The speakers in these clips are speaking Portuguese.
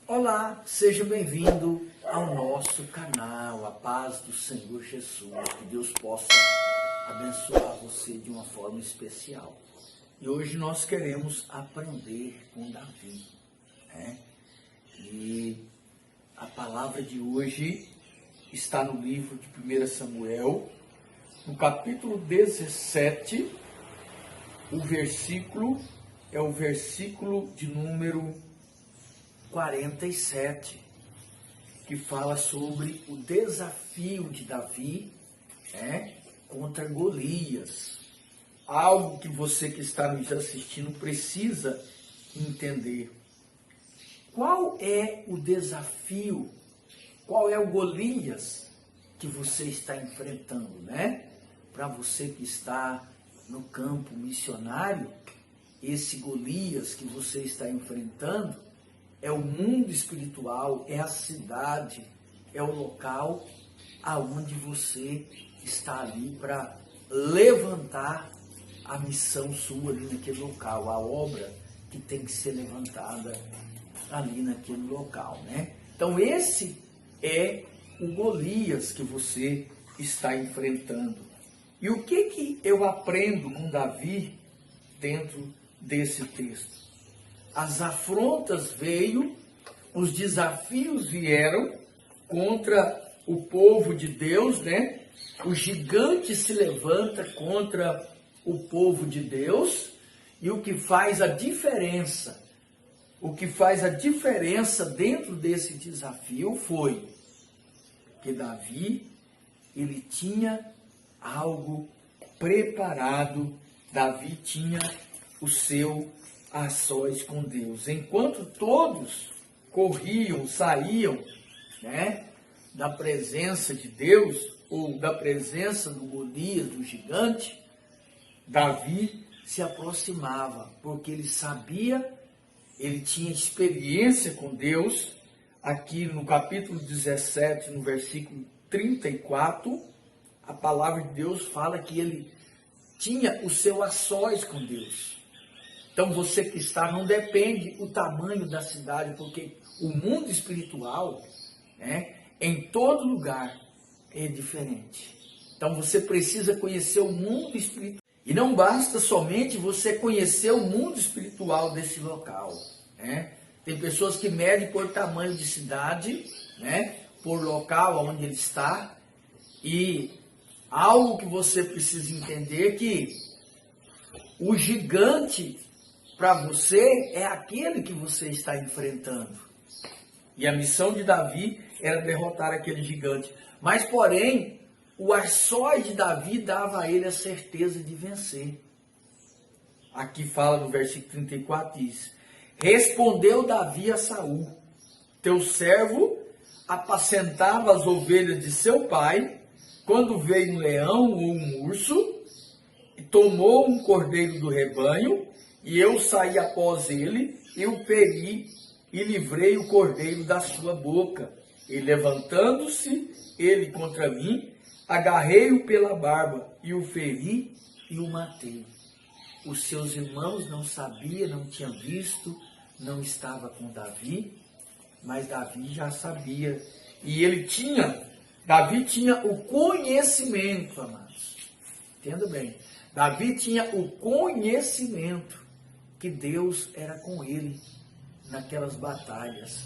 Olá, seja bem-vindo ao nosso canal, a paz do Senhor Jesus, que Deus possa abençoar você de uma forma especial. E hoje nós queremos aprender com Davi, né? E a palavra de hoje está no livro de 1 Samuel, no capítulo 17, o versículo é o versículo de número 47, que fala sobre o desafio de Davi, contra Golias. Algo que você que está nos assistindo precisa entender. Qual é o desafio? Qual é o Golias que você está enfrentando, né? Para você que está no campo missionário, esse Golias que você está enfrentando é o mundo espiritual, é a cidade, é o local aonde você está ali para levantar a missão sua ali naquele local, a obra que tem que ser levantada ali naquele local, né? Então esse é o Golias que você está enfrentando. E o que eu aprendo com Davi dentro desse texto? As afrontas veio, os desafios vieram contra o povo de Deus, né? O gigante se levanta contra o povo de Deus, e o que faz a diferença dentro desse desafio foi que Davi, ele tinha algo preparado, Davi tinha o seu a sós com Deus. Enquanto todos corriam, saíam, né, da presença de Deus, ou da presença do Golias, do gigante, Davi se aproximava, porque ele sabia, ele tinha experiência com Deus. Aqui no capítulo 17, no versículo 34, a palavra de Deus fala que ele tinha o seu a sós com Deus. Então você que está, não depende o tamanho da cidade, porque o mundo espiritual, né, em todo lugar é diferente. Então você precisa conhecer o mundo espiritual. E não basta somente você conhecer o mundo espiritual desse local, né? Tem pessoas que medem por tamanho de cidade, né, por local onde ele está. E algo que você precisa entender é que o gigante para você é aquele que você está enfrentando. E a missão de Davi era derrotar aquele gigante. Mas, porém, o açóis de Davi dava a ele a certeza de vencer. Aqui fala no versículo 34, diz: respondeu Davi a Saul, teu servo apacentava as ovelhas de seu pai, quando veio um leão ou um urso, e tomou um cordeiro do rebanho, e eu saí após ele, e o feri, e livrei o cordeiro da sua boca. E levantando-se ele contra mim, agarrei-o pela barba, e o feri, e o matei. Os seus irmãos não sabiam, não tinham visto, não estava com Davi, mas Davi já sabia. E Davi tinha o conhecimento, amados. Entenda bem. Davi tinha o conhecimento que Deus era com ele naquelas batalhas.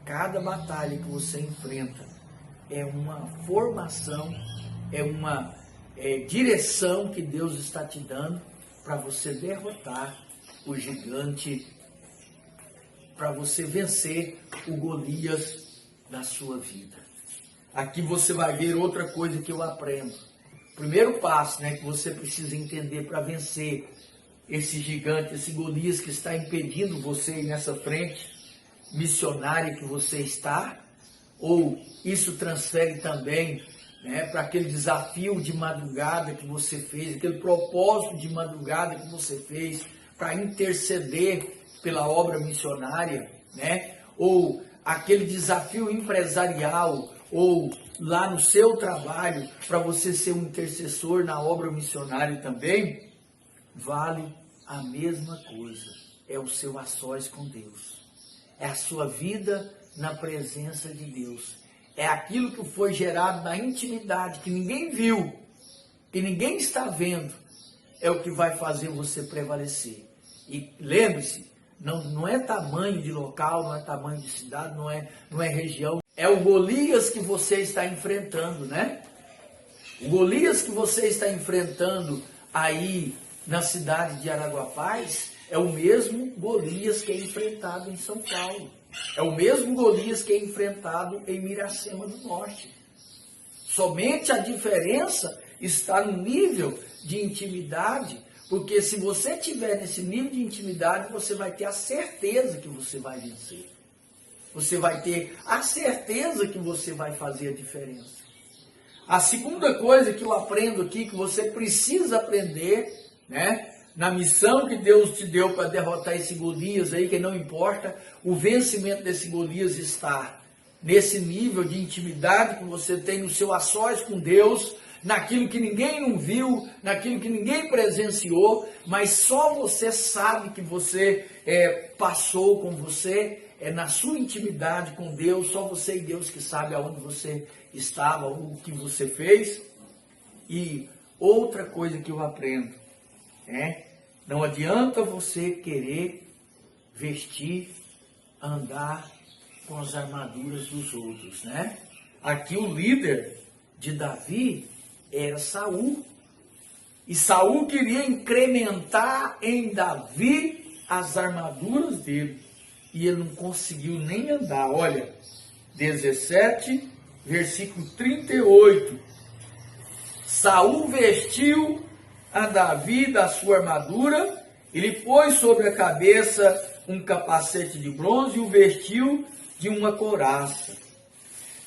Cada batalha que você enfrenta é uma formação, é uma direção que Deus está te dando para você derrotar o gigante, para você vencer o Golias da sua vida. Aqui você vai ver outra coisa que eu aprendo. Primeiro passo, né, que você precisa entender para vencer esse gigante, esse Golias que está impedindo você ir nessa frente missionária que você está, ou isso transfere também, né, para aquele desafio de madrugada que você fez, aquele propósito de madrugada que você fez para interceder pela obra missionária, né, ou aquele desafio empresarial, ou lá no seu trabalho, para você ser um intercessor na obra missionária também, vale a mesma coisa. É o seu a sós com Deus. é a sua vida na presença de Deus. É aquilo que foi gerado na intimidade, que ninguém viu, que ninguém está vendo, é o que vai fazer você prevalecer. E lembre-se, não é tamanho de local, não é tamanho de cidade, não é região. É o Golias que você está enfrentando, né? O Golias que você está enfrentando aí na cidade de Araguapaz é o mesmo Golias que é enfrentado em São Paulo. É o mesmo Golias que é enfrentado em Miracema do Norte. Somente a diferença está no nível de intimidade, porque se você tiver nesse nível de intimidade, você vai ter a certeza que você vai vencer. Você vai ter a certeza que você vai fazer a diferença. A segunda coisa que eu aprendo aqui, que você precisa aprender, né? Na missão que Deus te deu para derrotar esse Golias aí, que não importa, o vencimento desse Golias está nesse nível de intimidade que você tem no seu a sós com Deus, naquilo que ninguém não viu, naquilo que ninguém presenciou, mas só você sabe que você passou com você, na sua intimidade com Deus, só você e Deus que sabe aonde você estava, o que você fez. E outra coisa que eu aprendo, não adianta você querer vestir, andar com as armaduras dos outros, né? Aqui o líder de Davi era Saul. E Saul queria incrementar em Davi as armaduras dele. E ele não conseguiu nem andar. Olha, 17, versículo 38. Saul vestiu a Davi da sua armadura, ele pôs sobre a cabeça um capacete de bronze e o vestiu de uma couraça.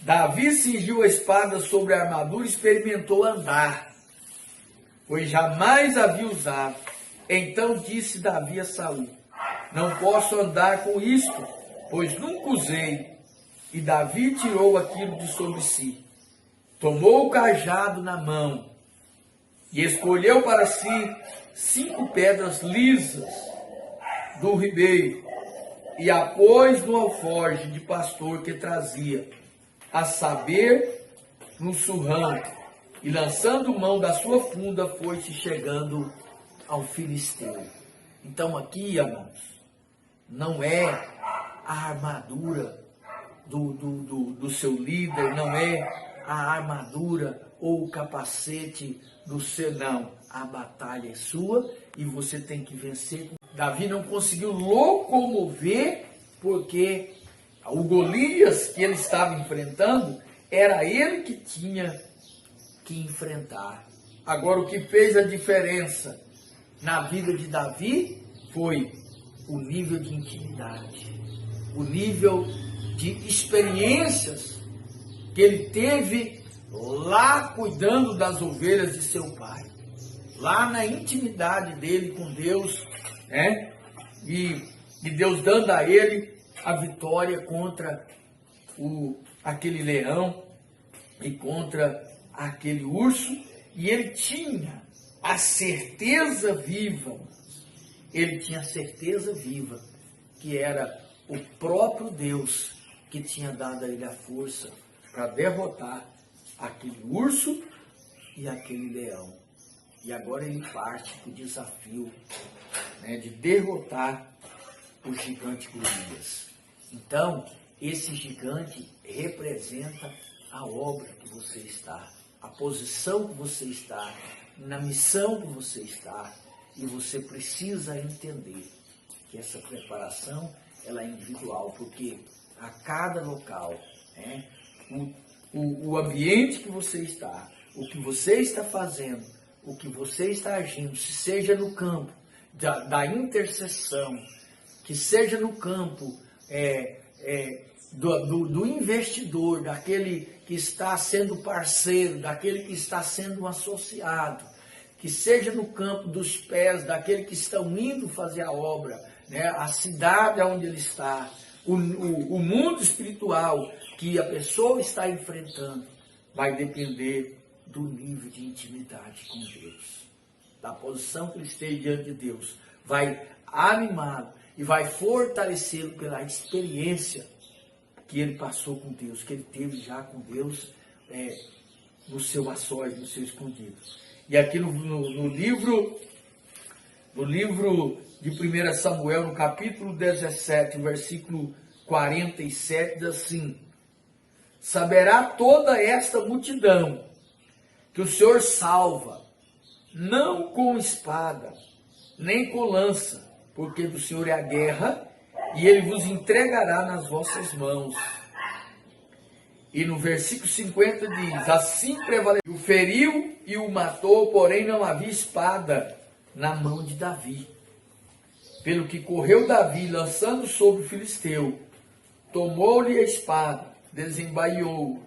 Davi cingiu a espada sobre a armadura e experimentou andar, pois jamais havia usado. Então disse Davi a Saul: não posso andar com isto, pois nunca usei. E Davi tirou aquilo de sobre si, tomou o cajado na mão e escolheu para si 5 pedras lisas do ribeiro e a pôs no alforje de pastor que trazia, a saber, no surrão, e lançando mão da sua funda, foi-se chegando ao filisteu. Então aqui, amados, não é a armadura do seu líder, não é a armadura ou o capacete do seu, não. A batalha é sua e você tem que vencer. Davi não conseguiu locomover porque o Golias que ele estava enfrentando era ele que tinha que enfrentar. Agora, o que fez a diferença na vida de Davi foi o nível de intimidade, o nível de experiências que ele teve lá cuidando das ovelhas de seu pai, lá na intimidade dele com Deus, e Deus dando a ele a vitória contra aquele leão e contra aquele urso, e ele tinha a certeza viva, que era o próprio Deus que tinha dado a ele a força para derrotar aquele urso e aquele leão. E agora ele parte para o desafio, de derrotar o gigante Golias. Então, esse gigante representa a obra que você está, a posição que você está, na missão que você está. E você precisa entender que essa preparação ela é individual, porque a cada local, o ambiente que você está, o que você está fazendo, o que você está agindo, se seja no campo da intercessão, que seja no campo do investidor, daquele que está sendo parceiro, daquele que está sendo um associado, que seja no campo dos pés, daquele que estão indo fazer a obra, a cidade onde ele está, o mundo espiritual que a pessoa está enfrentando, vai depender do nível de intimidade com Deus, da posição que ele esteja diante de Deus. Vai animá-lo, e vai fortalecê-lo pela experiência que ele passou com Deus, que ele teve já com Deus no seu a sós, no seu escondido. E aqui no livro de 1 Samuel, no capítulo 17, versículo 47, diz assim: saberá toda esta multidão que o Senhor salva, não com espada, nem com lança, porque do Senhor é a guerra, e ele vos entregará nas vossas mãos. E no versículo 50 diz: assim prevaleceu, o feriu e o matou, porém não havia espada na mão de Davi. Pelo que correu Davi, lançando sobre o filisteu, tomou-lhe a espada, desembaiou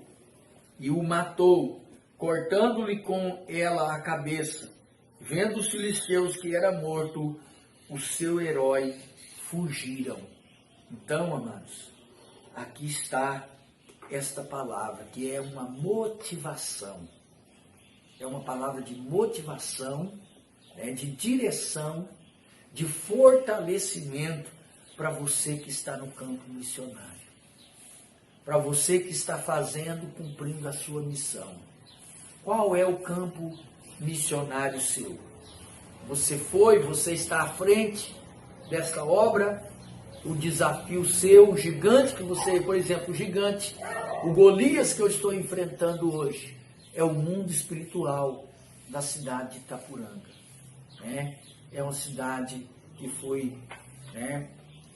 e o matou, cortando-lhe com ela a cabeça. Vendo os filisteus que era morto, o seu herói fugiram. Então, amados, aqui está esta palavra, que é uma motivação. É uma palavra de motivação, de direção, de fortalecimento para você que está no campo missionário. Para você que está cumprindo a sua missão. Qual é o campo missionário seu? Você está à frente dessa obra? O desafio seu, o gigante que você, por exemplo, o Golias que eu estou enfrentando hoje, é o mundo espiritual da cidade de Itapuranga. É uma cidade que foi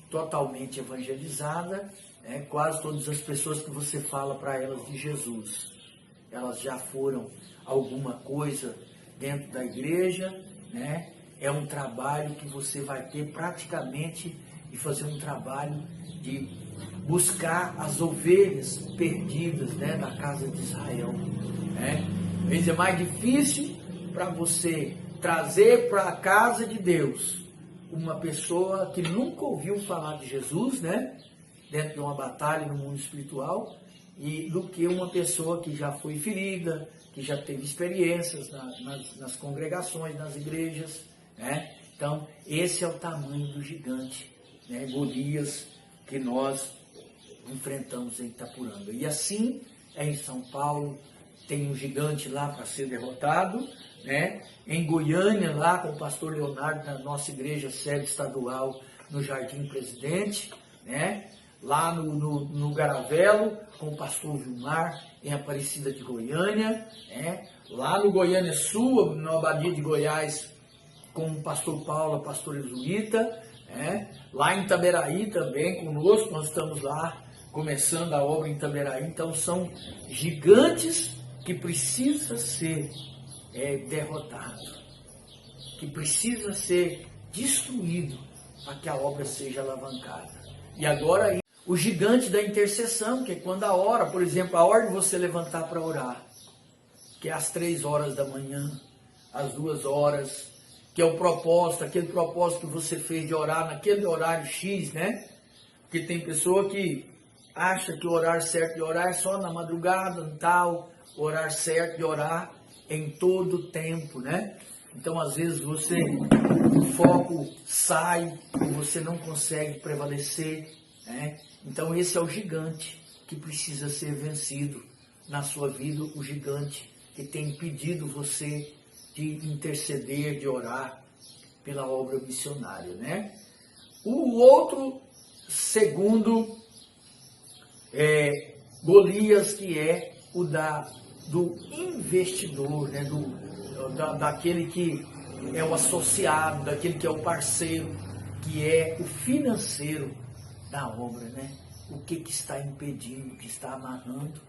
totalmente evangelizada, quase todas as pessoas que você fala para elas de Jesus, elas já foram alguma coisa dentro da igreja, É um trabalho que você vai ter praticamente de fazer um trabalho de buscar as ovelhas perdidas, na casa de Israel. Às vezes é mais difícil para você trazer para a casa de Deus uma pessoa que nunca ouviu falar de Jesus, dentro de uma batalha no mundo espiritual, do que uma pessoa que já foi ferida, que já teve experiências nas congregações, nas igrejas. Então, esse é o tamanho do gigante, Golias, que nós enfrentamos em Itapuranga. E assim é em São Paulo, tem um gigante lá para ser derrotado, Em Goiânia, lá com o pastor Leonardo, na nossa igreja sede estadual, no Jardim Presidente, Lá no Garavelo, com o pastor Vilmar, em Aparecida de Goiânia, Lá no Goiânia Sul, na Abadia de Goiás, com o pastor Paulo, pastor Jesuíta, Lá em Itaberaí também, conosco, nós estamos lá, começando a obra em Itaberaí. Então, são gigantes que precisam ser derrotados, que precisa ser destruído para que a obra seja alavancada. E agora, o gigante da intercessão, que é quando a hora, por exemplo, a hora de você levantar para orar, que é às 3 horas da manhã, às 2 horas, que é o propósito, aquele propósito que você fez de orar naquele horário X, Porque tem pessoa que acha que o horário certo de orar é só na madrugada, tal, o horário certo de orar em todo o tempo, Então, às vezes, o foco sai e você não consegue prevalecer, Então, esse é o gigante que precisa ser vencido na sua vida, o gigante que tem impedido você de interceder, de orar pela obra missionária, O outro, segundo Golias, que é o do investidor, daquele que é o associado, daquele que é o parceiro, que é o financeiro da obra, O que está impedindo, o que está amarrando,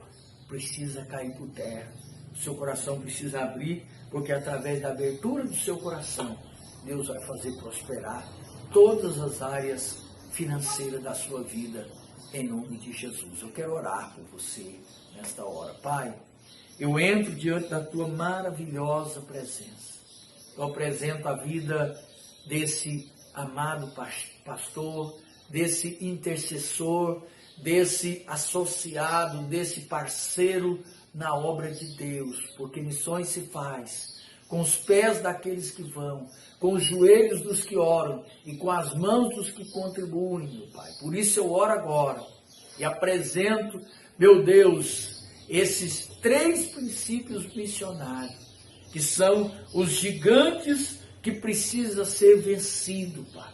precisa cair por terra. O seu coração precisa abrir, porque através da abertura do seu coração, Deus vai fazer prosperar todas as áreas financeiras da sua vida, em nome de Jesus. Eu quero orar por você nesta hora. Pai, eu entro diante da tua maravilhosa presença. Eu apresento a vida desse amado pastor, desse intercessor, desse associado, desse parceiro na obra de Deus, porque missões se faz com os pés daqueles que vão, com os joelhos dos que oram e com as mãos dos que contribuem, meu Pai. Por isso eu oro agora e apresento, meu Deus, esses 3 princípios missionários, que são os gigantes que precisa ser vencido, Pai.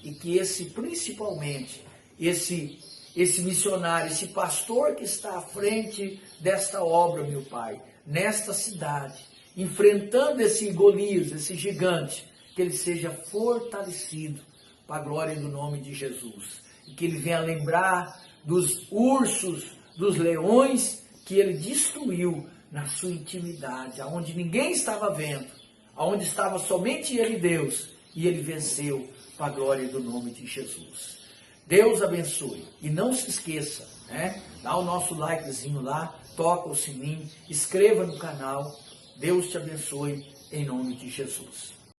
E que principalmente, esse missionário, esse pastor que está à frente desta obra, meu Pai, nesta cidade, enfrentando esse Golias, esse gigante, que ele seja fortalecido para a glória do nome de Jesus. E que ele venha lembrar dos ursos, dos leões que ele destruiu na sua intimidade, aonde ninguém estava vendo, aonde estava somente ele e Deus, e ele venceu para a glória do nome de Jesus. Deus abençoe. E não se esqueça, né? Dá o nosso likezinho lá, toca o sininho, inscreva no canal. Deus te abençoe em nome de Jesus.